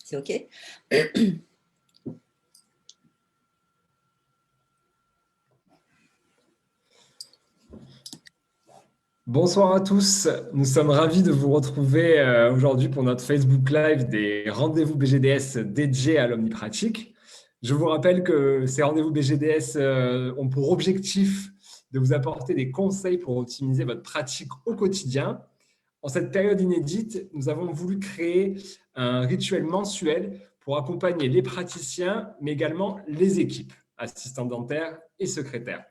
C'est OK? Bonsoir à tous, nous sommes ravis de vous retrouver aujourd'hui pour notre Facebook Live des rendez-vous BGDS dédiés à l'omnipratique. Je vous rappelle que ces rendez-vous BGDS ont pour objectif de vous apporter des conseils pour optimiser votre pratique au quotidien. En cette période inédite, nous avons voulu créer un rituel mensuel pour accompagner les praticiens, mais également les équipes, assistants dentaires et secrétaires.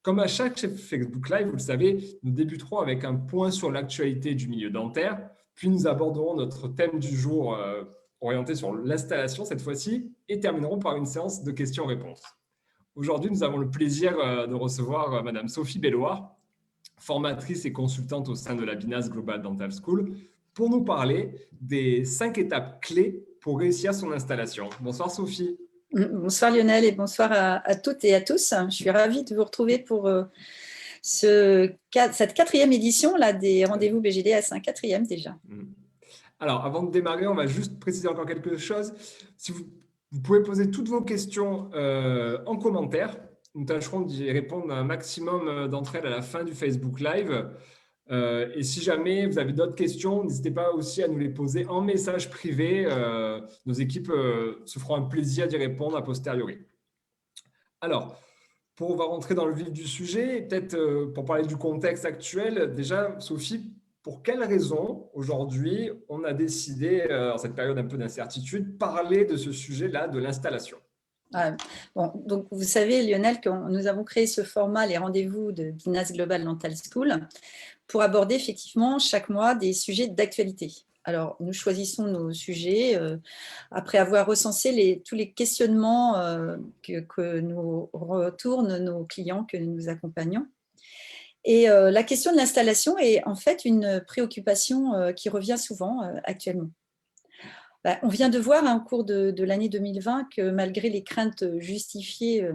Comme à chaque Facebook Live, vous le savez, nous débuterons avec un point sur l'actualité du milieu dentaire, puis nous aborderons notre thème du jour orienté sur l'installation cette fois-ci et terminerons par une séance de questions-réponses. Aujourd'hui, nous avons le plaisir de recevoir Madame Sophie Belloir, formatrice et consultante au sein de la BINAS Global Dental School, pour nous parler des 5 étapes clés pour réussir son installation. Bonsoir Sophie. Bonsoir Lionel et bonsoir à toutes et à tous. Je suis ravie de vous retrouver pour cette 4e édition là, des rendez-vous BGDS, un 4e déjà. Alors, avant de démarrer, on va juste préciser encore quelque chose. Si vous pouvez poser toutes vos questions en commentaire. Nous tâcherons d'y répondre un maximum d'entre elles à la fin du Facebook Live. Et si jamais vous avez d'autres questions, n'hésitez pas aussi à nous les poser en message privé. Nos équipes se feront un plaisir d'y répondre a posteriori. Alors, on va rentrer dans le vif du sujet, peut-être pour parler du contexte actuel, déjà, Sophie, pour quelles raisons aujourd'hui on a décidé, en cette période un peu d'incertitude, parler de ce sujet-là, de l'installation? Bon, donc vous savez Lionel que nous avons créé ce format, les rendez-vous de BINAS Global Dental School, pour aborder effectivement chaque mois des sujets d'actualité. Alors, nous choisissons nos sujets après avoir recensé tous les questionnements que nous retournent nos clients que nous accompagnons. Et la question de l'installation est en fait une préoccupation qui revient souvent actuellement. On vient de voir au cours de l'année 2020 que malgré les craintes justifiées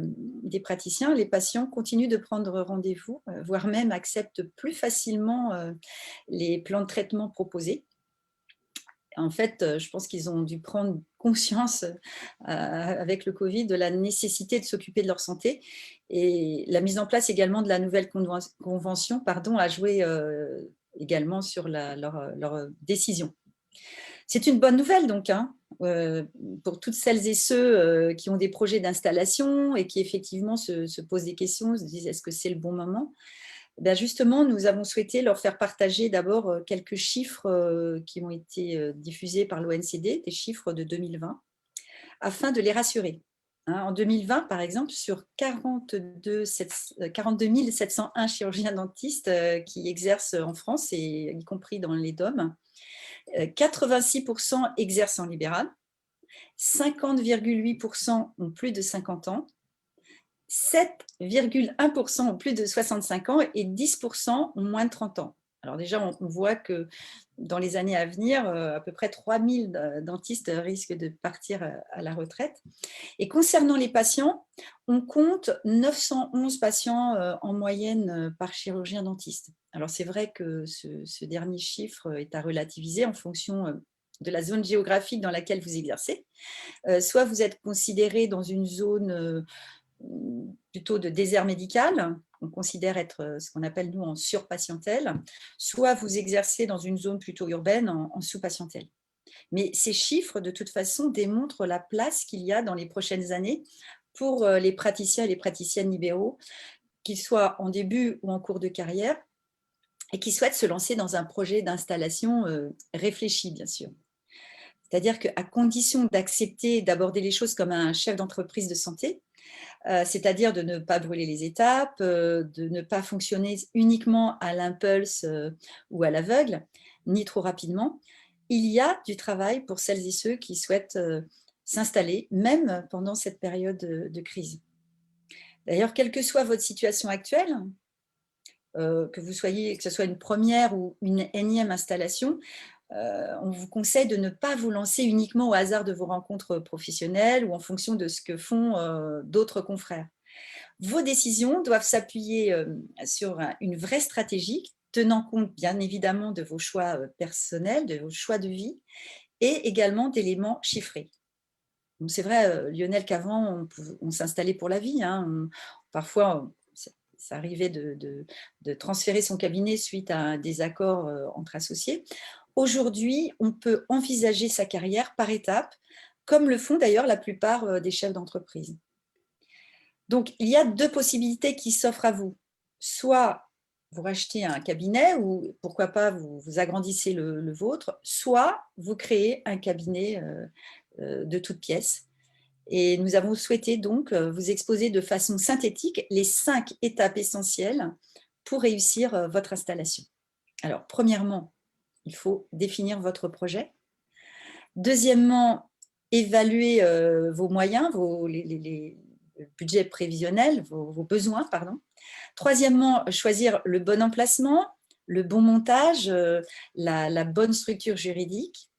des praticiens, les patients continuent de prendre rendez-vous, voire même acceptent plus facilement les plans de traitement proposés. En fait, je pense qu'ils ont dû prendre conscience avec le Covid de la nécessité de s'occuper de leur santé. Et la mise en place également de la nouvelle convention a joué également sur leur décision. C'est une bonne nouvelle donc pour toutes celles et ceux qui ont des projets d'installation et qui effectivement se posent des questions, se disent est-ce que c'est le bon moment? Justement, nous avons souhaité leur faire partager d'abord quelques chiffres qui ont été diffusés par l'ONCD, des chiffres de 2020, afin de les rassurer. En 2020, par exemple, sur 42 701 chirurgiens dentistes qui exercent en France, et y compris dans les DOM, 86% exercent en libéral, 50,8% ont plus de 50 ans, 7,1% ont plus de 65 ans et 10% ont moins de 30 ans. Alors déjà, on voit que dans les années à venir, à peu près 3000 dentistes risquent de partir à la retraite. Et concernant les patients, on compte 911 patients en moyenne par chirurgien dentiste. Alors c'est vrai que ce dernier chiffre est à relativiser en fonction de la zone géographique dans laquelle vous exercez. Soit vous êtes considéré dans une zone plutôt de désert médical, on considère être ce qu'on appelle nous en surpatientèle, soit vous exercez dans une zone plutôt urbaine en sous-patientèle. Mais ces chiffres, de toute façon, démontrent la place qu'il y a dans les prochaines années pour les praticiens et les praticiennes libéraux, qu'ils soient en début ou en cours de carrière, et qui souhaitent se lancer dans un projet d'installation réfléchi, bien sûr. C'est-à-dire qu'à condition d'accepter d'aborder les choses comme un chef d'entreprise de santé, c'est-à-dire de ne pas brûler les étapes, de ne pas fonctionner uniquement à l'impulse ou à l'aveugle, ni trop rapidement, il y a du travail pour celles et ceux qui souhaitent s'installer, même pendant cette période de crise. D'ailleurs, quelle que soit votre situation actuelle, que ce soit une première ou une énième installation, on vous conseille de ne pas vous lancer uniquement au hasard de vos rencontres professionnelles ou en fonction de ce que font d'autres confrères. Vos décisions doivent s'appuyer sur une vraie stratégie, tenant compte bien évidemment de vos choix personnels, de vos choix de vie, et également d'éléments chiffrés. C'est vrai, Lionel, qu'avant, on s'installait pour la vie. Hein. Parfois, ça arrivait de transférer son cabinet suite à un désaccord entre associés. Aujourd'hui, on peut envisager sa carrière par étapes, comme le font d'ailleurs la plupart des chefs d'entreprise. Donc, il y a 2 possibilités qui s'offrent à vous. Soit vous rachetez un cabinet ou pourquoi pas vous agrandissez le vôtre, soit vous créez un cabinet de toutes pièces. Et nous avons souhaité donc vous exposer de façon synthétique les 5 étapes essentielles pour réussir votre installation. Alors, premièrement, il faut définir votre projet. Deuxièmement, évaluer vos moyens, les budgets prévisionnels, vos besoins, pardon. Troisièmement, choisir le bon emplacement, le bon montage, la bonne structure juridique.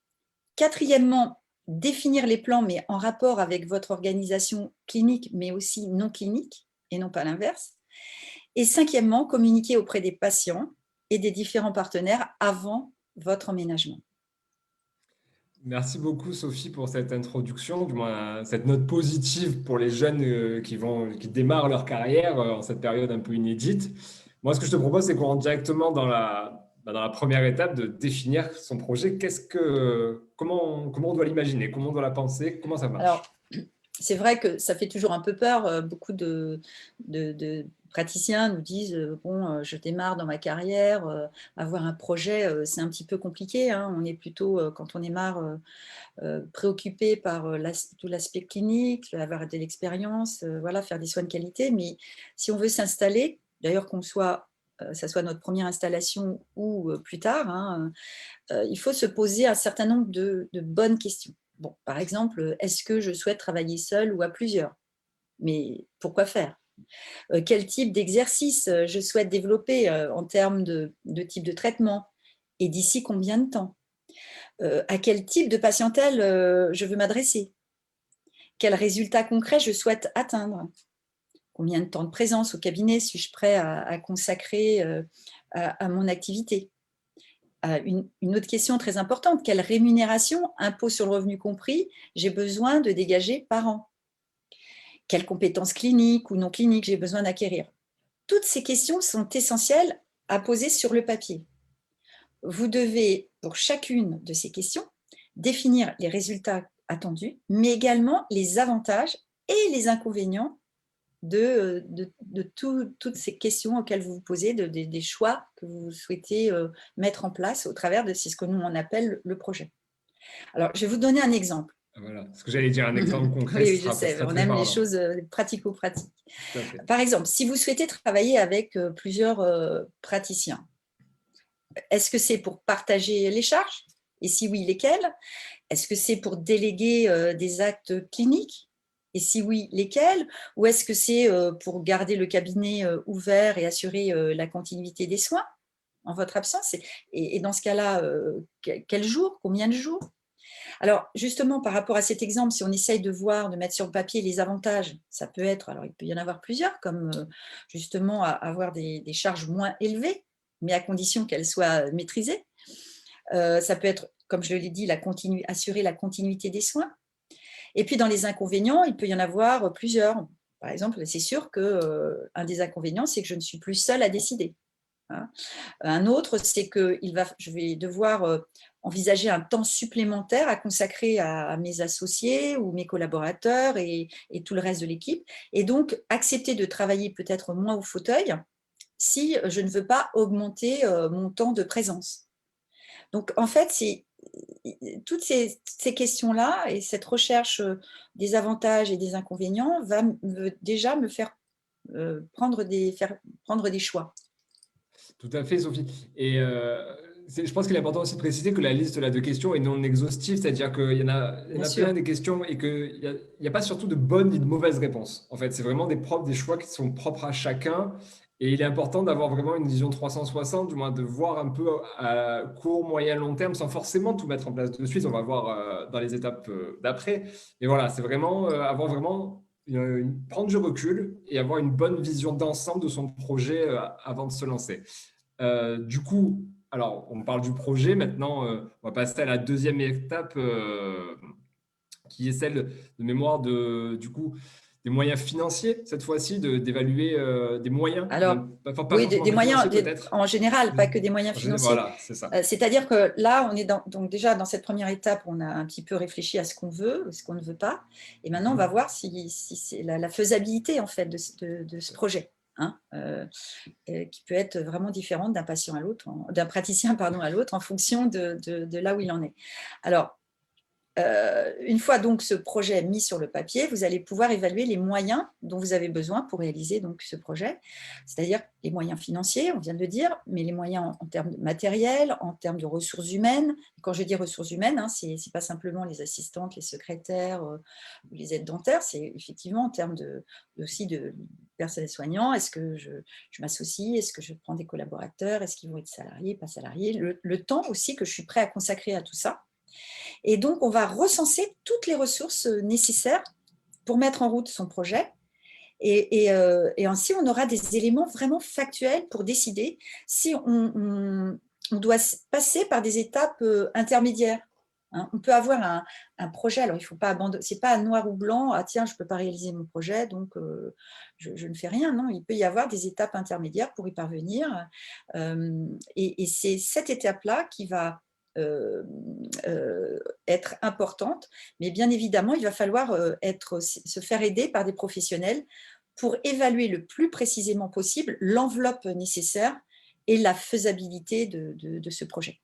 Quatrièmement, définir les plans, mais en rapport avec votre organisation clinique, mais aussi non clinique, et non pas l'inverse. Et cinquièmement, communiquer auprès des patients et des différents partenaires avant votre emménagement. Merci beaucoup, Sophie, pour cette introduction, du moins cette note positive pour les jeunes qui démarrent leur carrière en cette période un peu inédite. Moi, ce que je te propose, c'est qu'on rentre directement dans la première étape de définir son projet. Comment on doit l'imaginer, comment on doit la penser, comment ça marche? Alors, c'est vrai que ça fait toujours un peu peur. Beaucoup de praticiens nous disent bon, je démarre dans ma carrière, avoir un projet, c'est un petit peu compliqué. Hein. On est plutôt, quand on démarre, préoccupé par tout l'aspect clinique, avoir de l'expérience, voilà, faire des soins de qualité. Mais si on veut s'installer, d'ailleurs ça soit notre première installation ou plus tard, hein, il faut se poser un certain nombre de bonnes questions. Bon, par exemple, est-ce que je souhaite travailler seule ou à plusieurs? Mais pourquoi faire? Quel type d'exercice je souhaite développer en termes de type de traitement? Et d'ici combien de temps? À quel type de patientèle je veux m'adresser? Quels résultats concrets je souhaite atteindre? Combien de temps de présence au cabinet suis-je prêt à consacrer à mon activité? Une autre question très importante, quelle rémunération, impôt sur le revenu compris, j'ai besoin de dégager par an? Quelles compétences cliniques ou non cliniques j'ai besoin d'acquérir? Toutes ces questions sont essentielles à poser sur le papier. Vous devez, pour chacune de ces questions, définir les résultats attendus, mais également les avantages et les inconvénients de toutes ces questions auxquelles vous vous posez, des choix que vous souhaitez mettre en place au travers de ce que nous on appelle le projet. Alors, je vais vous donner un exemple. Voilà, ce que j'allais dire, un exemple concret, Oui, ce oui, je sera sais, on très aime les parlant. choses pratico-pratiques. Tout à fait. Par exemple, si vous souhaitez travailler avec plusieurs praticiens, est-ce que c'est pour partager les charges? Et si oui, lesquelles? Est-ce que c'est pour déléguer des actes cliniques? Et si oui, lesquels? Ou est-ce que c'est pour garder le cabinet ouvert et assurer la continuité des soins en votre absence? Et dans ce cas-là, quel jour? Combien de jours? Alors, justement, par rapport à cet exemple, si on essaye de voir, de mettre sur le papier les avantages, ça peut être, alors il peut y en avoir plusieurs, comme justement avoir des charges moins élevées, mais à condition qu'elles soient maîtrisées. Ça peut être, comme je l'ai dit, assurer la continuité des soins. Et puis dans les inconvénients, il peut y en avoir plusieurs. Par exemple, c'est sûr qu'un des inconvénients, c'est que je ne suis plus seule à décider. Hein. Un autre, c'est que je vais devoir envisager un temps supplémentaire à consacrer à mes associés ou mes collaborateurs et tout le reste de l'équipe. Et donc, accepter de travailler peut-être moins au fauteuil si je ne veux pas augmenter mon temps de présence. Donc, en fait, c'est toutes ces questions-là et cette recherche des avantages et des inconvénients va déjà me faire prendre des choix. Tout à fait, Sophie. Et je pense qu'il est important aussi de préciser que la liste là, de questions est non exhaustive, c'est-à-dire qu'il y en Bien a plein sûr. des questions et qu'il n'y a pas surtout de bonnes ni de mauvaises réponses. En fait, c'est vraiment des choix qui sont propres à chacun. Et il est important d'avoir vraiment une vision 360, du moins de voir un peu à court, moyen, long terme, sans forcément tout mettre en place de suite. On va voir dans les étapes d'après. Mais voilà, c'est vraiment avoir vraiment prendre du recul et avoir une bonne vision d'ensemble de son projet avant de se lancer. Du coup, Alors, on parle du projet. Maintenant, on va passer à la deuxième étape qui est celle de mémoire du coup, des moyens financiers, cette fois-ci, d'évaluer des moyens, Alors, même, enfin, pas oui, forcément des que moyens financiers peut-être. en général, pas que des moyens financiers. Voilà, c'est ça. C'est-à-dire que là, on est donc déjà dans cette première étape, on a un petit peu réfléchi à ce qu'on veut, ce qu'on ne veut pas. Et maintenant, on va voir si c'est la faisabilité en fait de ce projet. Hein, qui peut être vraiment différente d'un patient à l'autre, d'un praticien pardon, à l'autre en fonction de là où il en est. Alors, une fois donc ce projet mis sur le papier, vous allez pouvoir évaluer les moyens dont vous avez besoin pour réaliser donc ce projet, c'est-à-dire les moyens financiers, on vient de le dire, mais les moyens en termes de matériel, en termes de ressources humaines. Quand je dis ressources humaines, hein, ce n'est pas simplement les assistantes, les secrétaires, les aides dentaires, c'est effectivement en termes aussi de personnel soignant. Est-ce que je m'associe? Est-ce que je prends des collaborateurs? Est-ce qu'ils vont être salariés, pas salariés? Le temps aussi que je suis prêt à consacrer à tout ça. Et donc, on va recenser toutes les ressources nécessaires pour mettre en route son projet. Et ainsi, on aura des éléments vraiment factuels pour décider si on doit passer par des étapes intermédiaires. Hein. On peut avoir un projet, alors il ne faut pas abandonner, ce n'est pas noir ou blanc, ah tiens, je ne peux pas réaliser mon projet, donc je ne fais rien. Non, il peut y avoir des étapes intermédiaires pour y parvenir. Et c'est cette étape-là qui va être importante, mais bien évidemment, il va falloir se faire aider par des professionnels pour évaluer le plus précisément possible l'enveloppe nécessaire et la faisabilité de ce projet.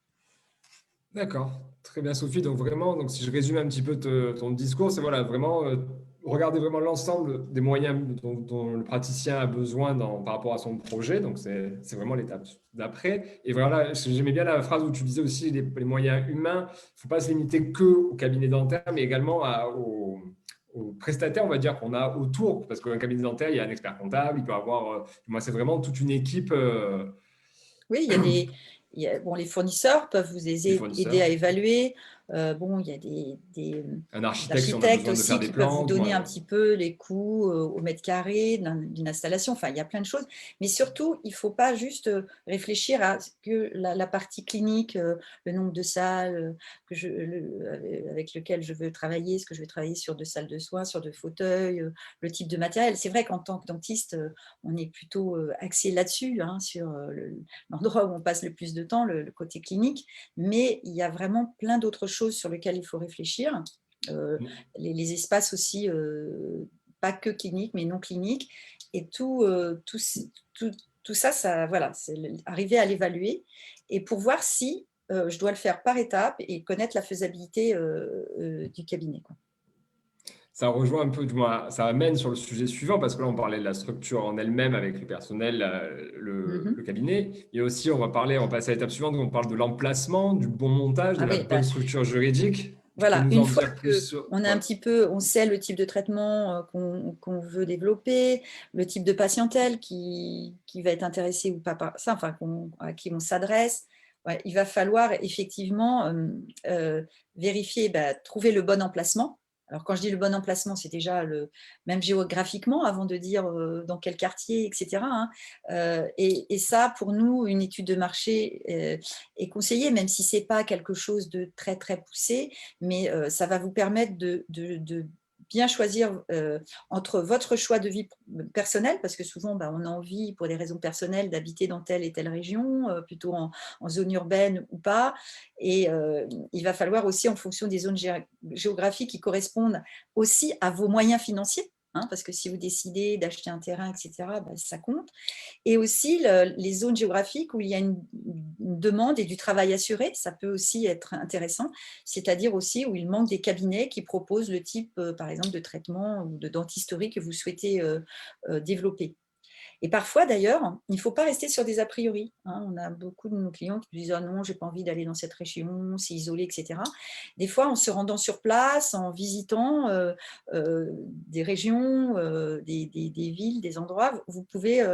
D'accord, très bien Sophie. Donc vraiment, donc si je résume un petit peu ton discours, c'est voilà, vraiment regarder vraiment l'ensemble des moyens dont le praticien a besoin par rapport à son projet. Donc c'est vraiment l'étape d'après. Et voilà, j'aimais bien la phrase où tu disais aussi les moyens humains. Il ne faut pas se limiter que au cabinet dentaire, mais également aux prestataires, on va dire, qu'on a autour. Parce qu'un cabinet dentaire, il y a un expert comptable, il peut avoir, moi c'est vraiment toute une équipe. Oui, bon, les fournisseurs peuvent vous Des aider fournisseurs. à évaluer. Bon, il y a des Un architecte si on a architectes besoin de faire aussi des qui peuvent vous plans. donner un petit peu les coûts au mètre carré d'une installation. Enfin, il y a plein de choses. Mais surtout, il ne faut pas juste réfléchir à que la partie clinique, le nombre de salles avec lesquelles je veux travailler, est-ce que je vais travailler sur 2 salles de soins, sur 2 fauteuils, le type de matériel. C'est vrai qu'en tant que dentiste, on est plutôt axé là-dessus, hein, sur l'endroit où on passe le plus de temps, le côté clinique, mais il y a vraiment plein d'autres choses sur lesquelles il faut réfléchir. Les espaces aussi, pas que cliniques, mais non cliniques, et tout ça, voilà, c'est arriver à l'évaluer et pour voir si je dois le faire par étapes et connaître la faisabilité du cabinet, quoi. Ça rejoint un peu, du moins, ça amène sur le sujet suivant, parce que là, on parlait de la structure en elle-même avec le personnel, le cabinet. Et aussi, on va passer à l'étape suivante, où on parle de l'emplacement, du bon montage, de Ah la oui, bonne structure juridique. Tu peux voilà, nous une en fois dire plus sur… qu'on a un Ouais. petit peu, on sait le type de traitement qu'on veut développer, le type de patientèle qui va être intéressée ou pas par ça, enfin, à qui on s'adresse. Ouais, il va falloir effectivement vérifier, trouver le bon emplacement. Alors, quand je dis le bon emplacement, c'est déjà même géographiquement, avant de dire dans quel quartier, etc. Hein. Et ça, pour nous, une étude de marché est conseillée, même si ce n'est pas quelque chose de très, très poussé, mais ça va vous permettre de bien choisir entre votre choix de vie personnelle, parce que souvent on a envie pour des raisons personnelles d'habiter dans telle et telle région, plutôt en zone urbaine ou pas, et il va falloir aussi en fonction des zones géographiques qui correspondent aussi à vos moyens financiers, hein, parce que si vous décidez d'acheter un terrain, etc., ça compte. Et aussi les zones géographiques où il y a une demande et du travail assuré, ça peut aussi être intéressant, c'est-à-dire aussi où il manque des cabinets qui proposent le type, par exemple, de traitement ou de dentisterie que vous souhaitez développer. Et parfois, d'ailleurs, il ne faut pas rester sur des a priori. Hein. On a beaucoup de nos clients qui disent « Ah non, je n'ai pas envie d'aller dans cette région, c'est isolé, etc. » Des fois, en se rendant sur place, en visitant des régions, des villes, des endroits, vous pouvez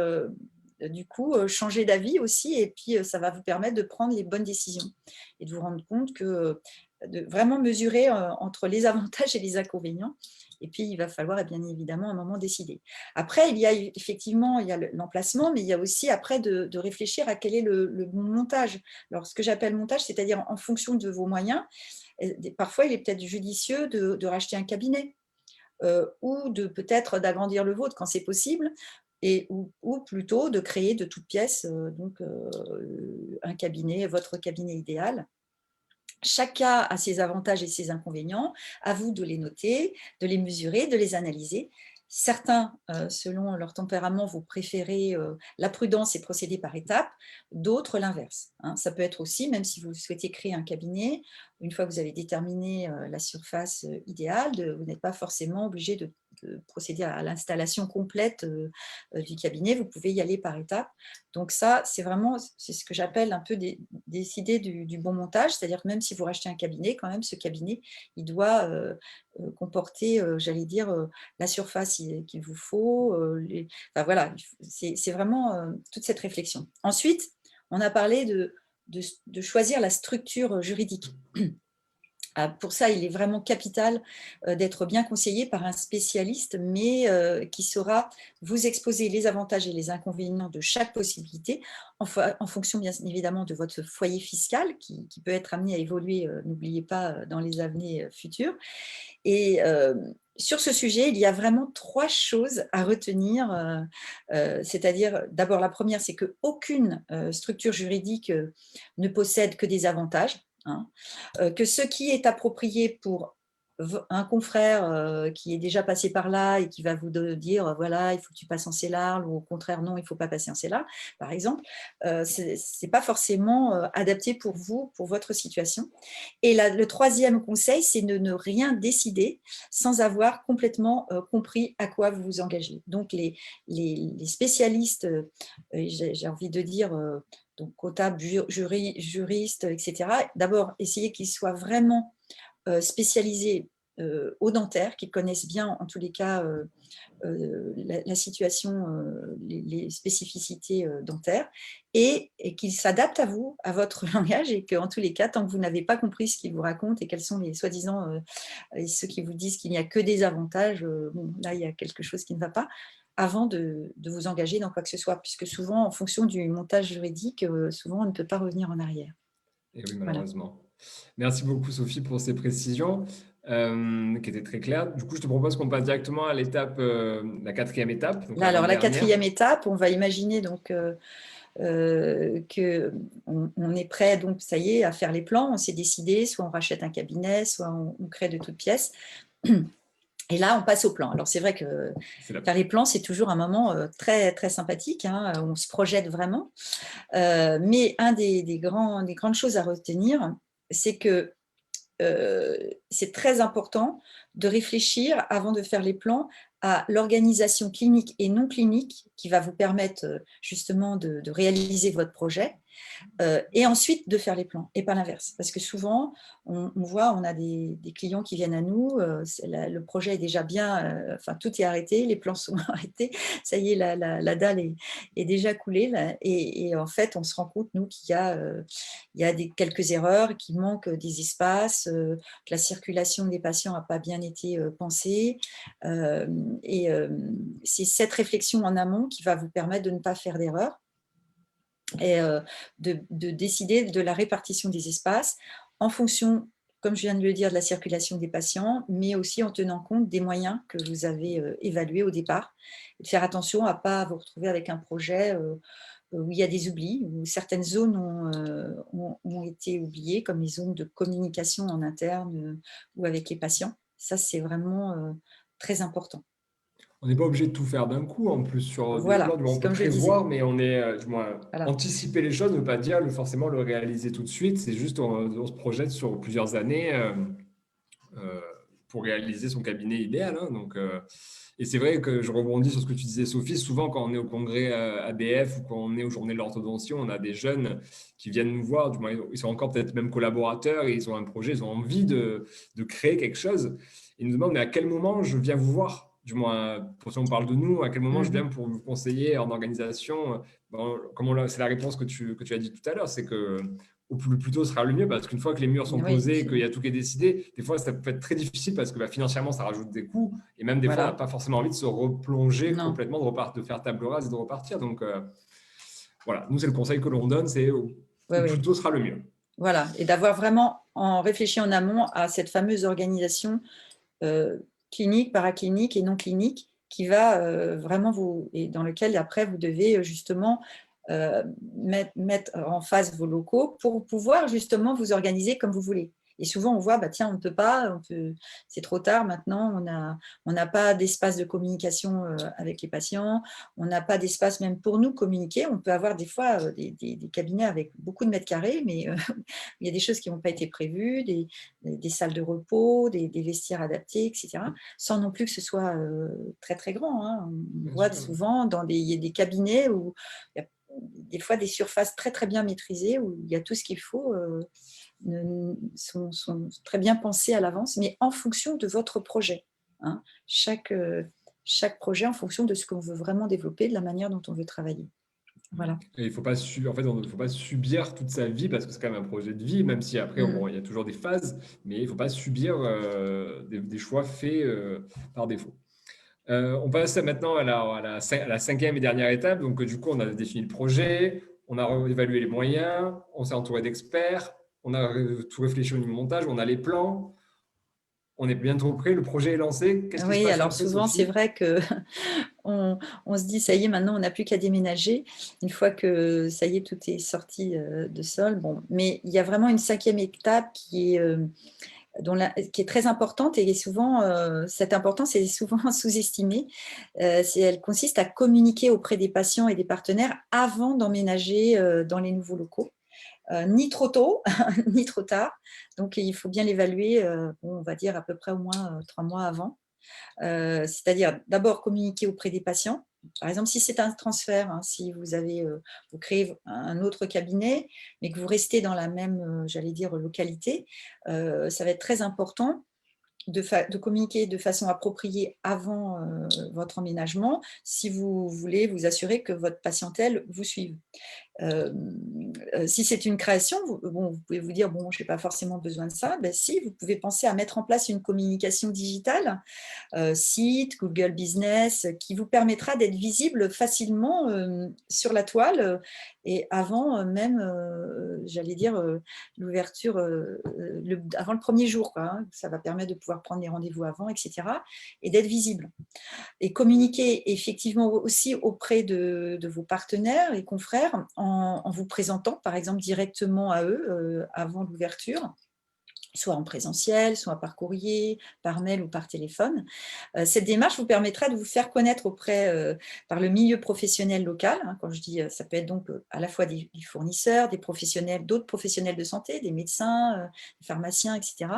du coup changer d'avis aussi, et puis ça va vous permettre de prendre les bonnes décisions et de vous rendre compte que de vraiment mesurer entre les avantages et les inconvénients. Et puis, il va falloir bien évidemment à un moment décider. Après, il y a effectivement il y a l'emplacement, mais il y a aussi après de réfléchir à quel est le bon montage. Alors, ce que j'appelle montage, c'est-à-dire en fonction de vos moyens, parfois, il est peut-être judicieux de racheter un cabinet ou de peut-être d'agrandir le vôtre quand c'est possible, ou plutôt de créer de toutes pièces un cabinet, votre cabinet idéal. Chaque cas a ses avantages et ses inconvénients. À vous de les noter, de les mesurer, de les analyser. Certains, selon leur tempérament, vous préférez la prudence et procéder par étapes, d'autres l'inverse. Ça peut être aussi, même si vous souhaitez créer un cabinet, une fois que vous avez déterminé la surface idéale, vous n'êtes pas forcément obligé de procéder à l'installation complète du cabinet, vous pouvez y aller par étapes. Donc ça, c'est ce que j'appelle un peu décider du bon montage, c'est-à-dire que même si vous rachetez un cabinet, quand même, ce cabinet, il doit comporter, j'allais dire, la surface qu'il vous faut. Enfin, voilà, c'est vraiment toute cette réflexion. Ensuite, on a parlé de choisir la structure juridique. Pour ça, il est vraiment capital d'être bien conseillé par un spécialiste, mais qui saura vous exposer les avantages et les inconvénients de chaque possibilité, en fonction bien évidemment de votre foyer fiscal, qui peut être amené à évoluer, n'oubliez pas, dans les années futures. Et sur ce sujet, il y a vraiment 3 choses à retenir, c'est-à-dire, d'abord, la première, c'est qu'aucune structure juridique ne possède que des avantages. Que ce qui est approprié pour un confrère qui est déjà passé par là et qui va vous dire voilà, il faut que tu passes en CELARL, ou au contraire non, il ne faut pas passer en CELARL, par exemple, ce n'est pas forcément adapté pour vous, pour votre situation. Et le troisième conseil, c'est de ne rien décider sans avoir complètement compris à quoi vous vous engagez. Donc les spécialistes, j'ai envie de dire, donc comptable, juriste, etc. D'abord, essayer qu'ils soient vraiment spécialisés au dentaire, qu'ils connaissent bien, en tous les cas, la situation, les spécificités dentaires, et qu'ils s'adaptent à vous, à votre langage, et qu'en tous les cas, tant que vous n'avez pas compris ce qu'ils vous racontent et quels sont les soi-disant, ceux qui vous disent qu'il n'y a que des avantages, bon, là, il y a quelque chose qui ne va pas, avant de vous engager dans quoi que ce soit, puisque souvent, en fonction du montage juridique, souvent, on ne peut pas revenir en arrière. Et oui, Voilà. malheureusement. Merci beaucoup, Sophie, pour ces précisions qui étaient très claires. Du coup, je te propose qu'on passe directement à l'étape, la quatrième étape, donc Là, alors, la l'avant-dernière. quatrième étape, on va imaginer donc qu'on est prêt, donc ça y est, à faire les plans, on s'est décidé, soit on rachète un cabinet, soit on crée de toutes pièces. Et là, on passe au plan. Alors, c'est vrai que faire les plans, c'est toujours un moment très, très sympathique, on se projette vraiment. Mais des grandes choses à retenir, c'est que c'est très important de réfléchir, avant de faire les plans, à l'organisation clinique et non clinique qui va vous permettre justement de réaliser votre projet. Et ensuite de faire les plans, et pas l'inverse. Parce que souvent, on voit, on a des clients qui viennent à nous, le projet est déjà bien, enfin tout est arrêté, les plans sont arrêtés, ça y est, la dalle est déjà coulée. Là, et en fait, on se rend compte, nous, il y a quelques erreurs, qu'il manque des espaces, que la circulation des patients n'a pas bien été pensée. Et c'est cette réflexion en amont qui va vous permettre de ne pas faire d'erreur, et de décider de la répartition des espaces en fonction, comme je viens de le dire, de la circulation des patients, mais aussi en tenant compte des moyens que vous avez évalués au départ. Et de faire attention à ne pas vous retrouver avec un projet où il y a des oublis, où certaines zones ont été oubliées, comme les zones de communication en interne ou avec les patients. Ça, c'est vraiment très important. On n'est pas obligé de tout faire d'un coup, en plus, sur des plans. Voilà, On c'est peut comme je le disais. prévoir, mais on est, du moins, Voilà. anticiper les choses, ne pas dire forcément le réaliser tout de suite. C'est juste, on se projette sur plusieurs années euh, pour réaliser son cabinet idéal. Donc, et c'est vrai que je rebondis sur ce que tu disais, Sophie. Souvent, quand on est au congrès ABF ou quand on est aux journées de l'orthodontie, on a des jeunes qui viennent nous voir. Du moins, ils sont encore peut-être même collaborateurs et ils ont un projet, ils ont envie de créer quelque chose. Ils nous demandent, mais à quel moment je viens vous voir? Du moins, si on parle de nous, à quel moment je viens pour vous conseiller en organisation? Bon, c'est la réponse que tu as dit tout à l'heure, c'est que au plus tôt sera le mieux, parce qu'une fois que les murs sont Oui, posés, qu'il y a tout qui est décidé, des fois, ça peut être très difficile parce que financièrement, ça rajoute des coûts. Et même des fois, on n'a voilà, pas forcément envie de se replonger non, complètement, de faire table rase et de repartir. Donc, voilà, nous, c'est le conseil que l'on donne, c'est oui, au plus oui. tôt sera le mieux. Voilà, et d'avoir vraiment réfléchi en amont à cette fameuse organisation clinique, paraclinique et non clinique qui va vraiment et dans lequel après vous devez justement mettre en face vos locaux pour pouvoir justement vous organiser comme vous voulez. Et souvent on voit, bah, tiens, on ne peut pas, c'est trop tard maintenant, on n'a pas d'espace de communication avec les patients, on n'a pas d'espace même pour nous communiquer. On peut avoir des fois des cabinets avec beaucoup de mètres carrés, mais il y a des choses qui n'ont pas été prévues, des salles de repos, des vestiaires adaptés, etc., sans non plus que ce soit très, très grand, hein. On Bien voit sûr. souvent il y a des cabinets où il y a des fois des surfaces très, très bien maîtrisées, où il y a tout ce qu'il faut, sont très bien pensées à l'avance, mais en fonction de votre projet, hein. Chaque projet en fonction de ce qu'on veut vraiment développer, de la manière dont on veut travailler. Voilà. Et il ne faut pas, en fait, on ne faut pas subir toute sa vie parce que c'est quand même un projet de vie, même si après, Mmh. bon, il y a toujours des phases, mais il ne faut pas subir des choix faits par défaut. On passe maintenant à la cinquième et dernière étape. Donc, du coup, on a défini le projet, on a évalué les moyens, on s'est entouré d'experts, on a tout réfléchi au niveau montage, on a les plans, on est bientôt prêt, le projet est lancé. Qu'est-ce qui se Oui, passe alors après, souvent, c'est Sophie? vrai que on se dit, ça y est, maintenant, on n'a plus qu'à déménager, une fois que ça y est, tout est sorti de sol. Bon, mais il y a vraiment une cinquième étape qui est très importante et souvent, cette importance est souvent sous-estimée. Elle consiste à communiquer auprès des patients et des partenaires avant d'emménager dans les nouveaux locaux. Ni trop tôt, ni trop tard. Donc, il faut bien l'évaluer, on va dire à peu près au moins 3 mois avant. C'est-à-dire d'abord communiquer auprès des patients. Par exemple, si c'est un transfert, hein, si vous créez un autre cabinet, mais que vous restez dans la même, j'allais dire, localité, ça va être très important de communiquer de façon appropriée avant votre emménagement, si vous voulez vous assurer que votre patientèle vous suive. Si c'est une création, vous pouvez vous dire: «Bon, je n'ai pas forcément besoin de ça». Ben si, vous pouvez penser à mettre en place une communication digitale, site, Google Business, qui vous permettra d'être visible facilement sur la toile et avant même, j'allais dire, l'ouverture, avant le premier jour, quoi, hein. Ça va permettre de pouvoir prendre des rendez-vous avant, et cetera, et d'être visible. Et communiquer effectivement aussi auprès de vos partenaires et confrères en vous présentant, par exemple, directement à eux avant l'ouverture, soit en présentiel, soit par courrier, par mail ou par téléphone. Cette démarche vous permettra de vous faire connaître par le milieu professionnel local, hein. Quand je dis, ça peut être donc à la fois des fournisseurs, des professionnels, d'autres professionnels de santé, des médecins, des pharmaciens, etc.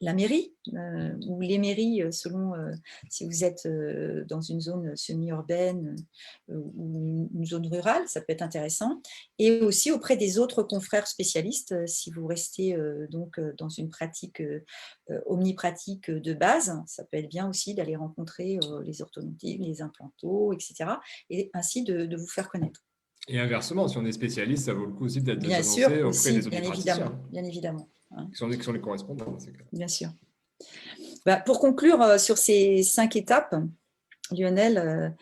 La mairie ou les mairies, selon si vous êtes dans une zone semi-urbaine ou une zone rurale, ça peut être intéressant. Et aussi auprès des autres confrères spécialistes, si vous restez donc dans une pratique omnipratique de base, ça peut être bien aussi d'aller rencontrer les orthodontistes, les implantos, etc. Et ainsi de vous faire connaître. Et inversement, si on est spécialiste, ça vaut le coup aussi peut-être de Bien s'annoncer sûr, auprès des aussi, omnipraticiens, bien évidemment, hein, qui sont les correspondants dans ces cas. bien sûr. Bah, pour conclure sur ces 5 étapes, Lionel,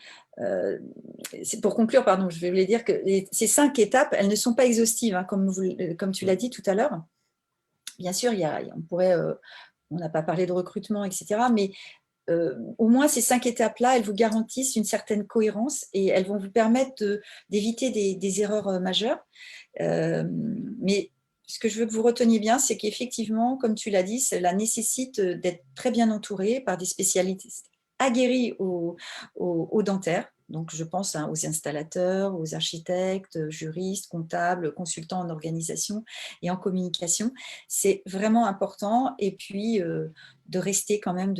pour conclure, pardon, je voulais dire que ces 5 étapes, elles ne sont pas exhaustives, hein, comme tu l'as dit tout à l'heure. Bien sûr, on n'a pas parlé de recrutement, etc., mais au moins ces 5 étapes-là, elles vous garantissent une certaine cohérence et elles vont vous permettre d'éviter des erreurs majeures. Mais ce que je veux que vous reteniez bien, c'est qu'effectivement, comme tu l'as dit, cela nécessite d'être très bien entouré par des spécialistes aguerris au dentaire. Donc, je pense aux installateurs, aux architectes, juristes, comptables, consultants en organisation et en communication. C'est vraiment important. Et puis, de rester quand même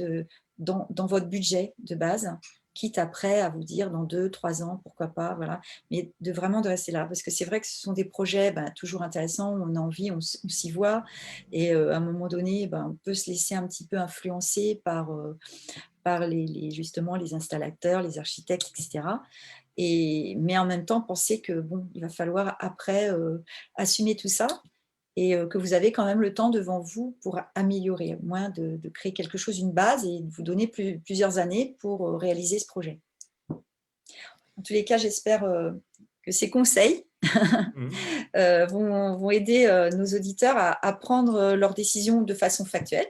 dans votre budget de base, quitte après à vous dire dans 2, 3 ans, pourquoi pas, voilà, mais vraiment de rester là. Parce que c'est vrai que ce sont des projets toujours intéressants, on a envie, on s'y voit, et à un moment donné, on peut se laisser un petit peu influencer par justement les installateurs, les architectes, etc. Mais en même temps, penser que bon, il va falloir après assumer tout ça. et que vous avez quand même le temps devant vous pour améliorer, au moins de créer quelque chose, une base et de vous donner plusieurs années pour réaliser ce projet. En tous les cas, j'espère que ces conseils vont aider nos auditeurs à prendre leurs décisions de façon factuelle,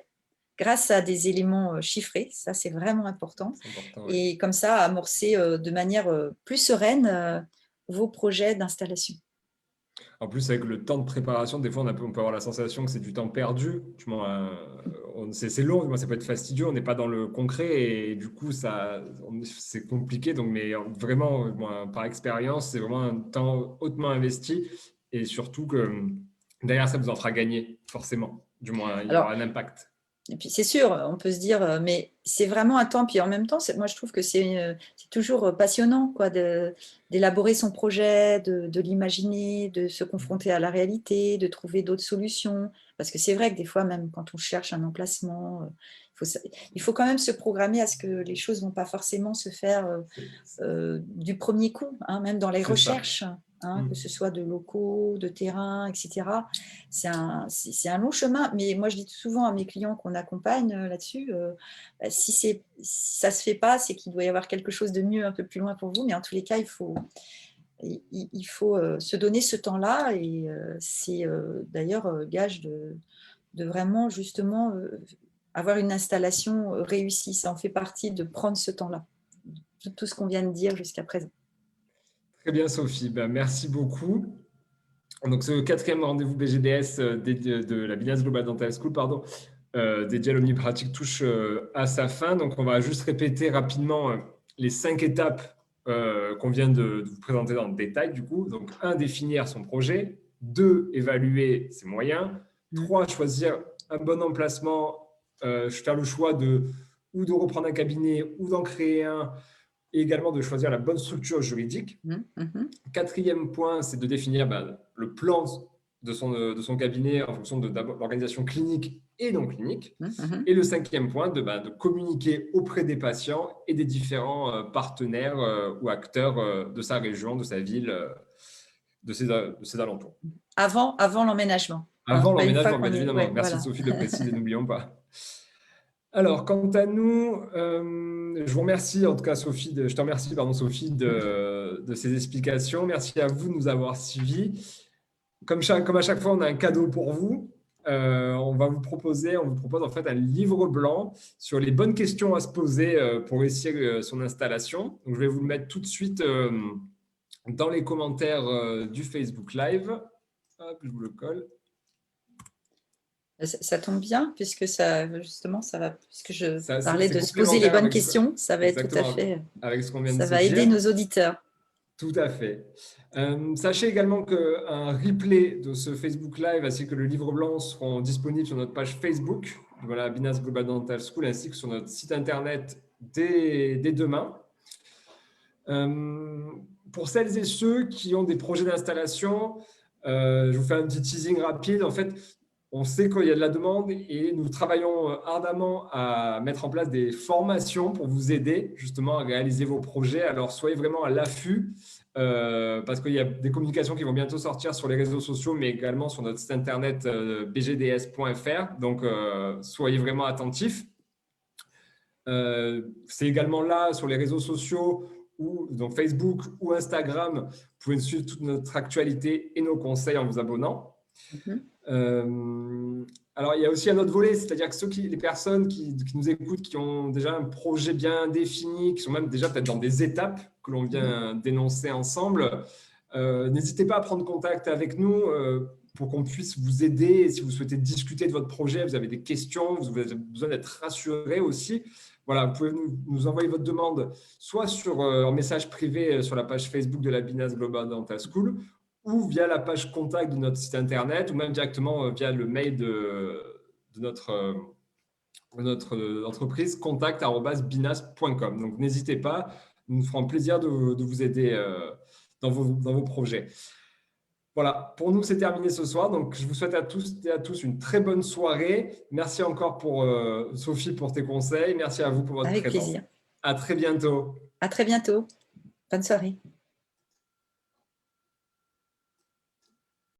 grâce à des éléments chiffrés, ça c'est vraiment important, C'est important, oui. et comme ça amorcer de manière plus sereine vos projets d'installation. En plus, avec le temps de préparation, des fois, on peut avoir la sensation que c'est du temps perdu. Du moins, c'est long, moi, ça peut être fastidieux, on n'est pas dans le concret et du coup, c'est compliqué. Donc, mais vraiment, moi, par expérience, c'est vraiment un temps hautement investi et surtout que derrière, ça vous en fera gagner, forcément. Du moins, il y Alors, aura un impact. et puis c'est sûr, on peut se dire, mais c'est vraiment un temps, puis en même temps, moi je trouve que c'est toujours passionnant quoi, d'élaborer son projet, de l'imaginer, de se confronter à la réalité, de trouver d'autres solutions. Parce que c'est vrai que des fois, même quand on cherche un emplacement, il faut quand même se programmer à ce que les choses ne vont pas forcément se faire du premier coup, hein, même dans les C'est ça. recherches, hein, que ce soit de locaux, de terrains, etc. C'est un long chemin, mais moi je dis souvent à mes clients qu'on accompagne là-dessus, si ça ne se fait pas, c'est qu'il doit y avoir quelque chose de mieux un peu plus loin pour vous, mais en tous les cas, il faut se donner ce temps-là, et c'est d'ailleurs gage de vraiment justement avoir une installation réussie. Ça en fait partie de prendre ce temps-là. Tout ce qu'on vient de dire jusqu'à présent. Très bien, Sophie. Ben, merci beaucoup. Donc, ce quatrième rendez-vous BGDS de la Binance Global Dental School, pardon, dédié à l'omnipratique touche à sa fin. Donc, on va juste répéter rapidement les 5 étapes qu'on vient de vous présenter dans le détail, du coup. Donc, 1, définir son projet. 2, évaluer ses moyens. 3, choisir un bon emplacement, faire le choix ou de reprendre un cabinet ou d'en créer un, et également de choisir la bonne structure juridique. Quatrième point, c'est de définir le plan de son cabinet en fonction de l'organisation clinique et non clinique. Et le cinquième point, de communiquer auprès des patients et des différents partenaires ou acteurs de sa région, de sa ville, de ses alentours. Avant l'emménagement. Avant l'emménagement, Une bien évidemment. ouais, Merci voilà. Sophie de le préciser, n'oublions pas. Alors, quant à nous, je vous remercie, en tout cas Sophie, je te remercie, pardon, Sophie, de ces explications. Merci à vous de nous avoir suivis. Comme à chaque fois, on a un cadeau pour vous. On vous propose en fait un livre blanc sur les bonnes questions à se poser pour réussir son installation. Donc, je vais vous le mettre tout de suite dans les commentaires du Facebook Live. Hop, je vous le colle. Ça tombe bien, puisque ça va, puisque je parlais de se poser les complémentaire bonnes questions, ça va être tout à fait, avec ce qu'on vient de ça se va aider dire. nos auditeurs. Tout à fait. Sachez également qu'un replay de ce Facebook Live ainsi que le livre blanc seront disponibles sur notre page Facebook, voilà, Binance Global Dental School, ainsi que sur notre site internet dès demain. Pour celles et ceux qui ont des projets d'installation, je vous fais un petit teasing rapide. En fait, on sait qu'il y a de la demande et nous travaillons ardemment à mettre en place des formations pour vous aider justement à réaliser vos projets. Alors, soyez vraiment à l'affût parce qu'il y a des communications qui vont bientôt sortir sur les réseaux sociaux, mais également sur notre site internet bgds.fr. Donc, soyez vraiment attentifs. C'est également là sur les réseaux sociaux, donc Facebook ou Instagram. Vous pouvez suivre toute notre actualité et nos conseils en vous abonnant. Alors, il y a aussi un autre volet, c'est-à-dire que les personnes qui nous écoutent, qui ont déjà un projet bien défini, qui sont même déjà peut-être dans des étapes que l'on vient d'énoncer ensemble, n'hésitez pas à prendre contact avec nous pour qu'on puisse vous aider. Si vous souhaitez discuter de votre projet, vous avez des questions, vous avez besoin d'être rassuré aussi. Voilà, vous pouvez nous envoyer votre demande soit en message privé sur la page Facebook de la Binance Global Dental School, ou via la page contact de notre site internet, ou même directement via le mail de notre entreprise, contact@binance.com. Donc, n'hésitez pas, nous nous ferons plaisir de vous aider dans vos projets. Voilà, pour nous, c'est terminé ce soir. Donc, je vous souhaite à tous et à tous une très bonne soirée. Merci encore Sophie pour tes conseils. Merci à vous pour votre présence. Avec plaisir. À très bientôt. À très bientôt. Bonne soirée.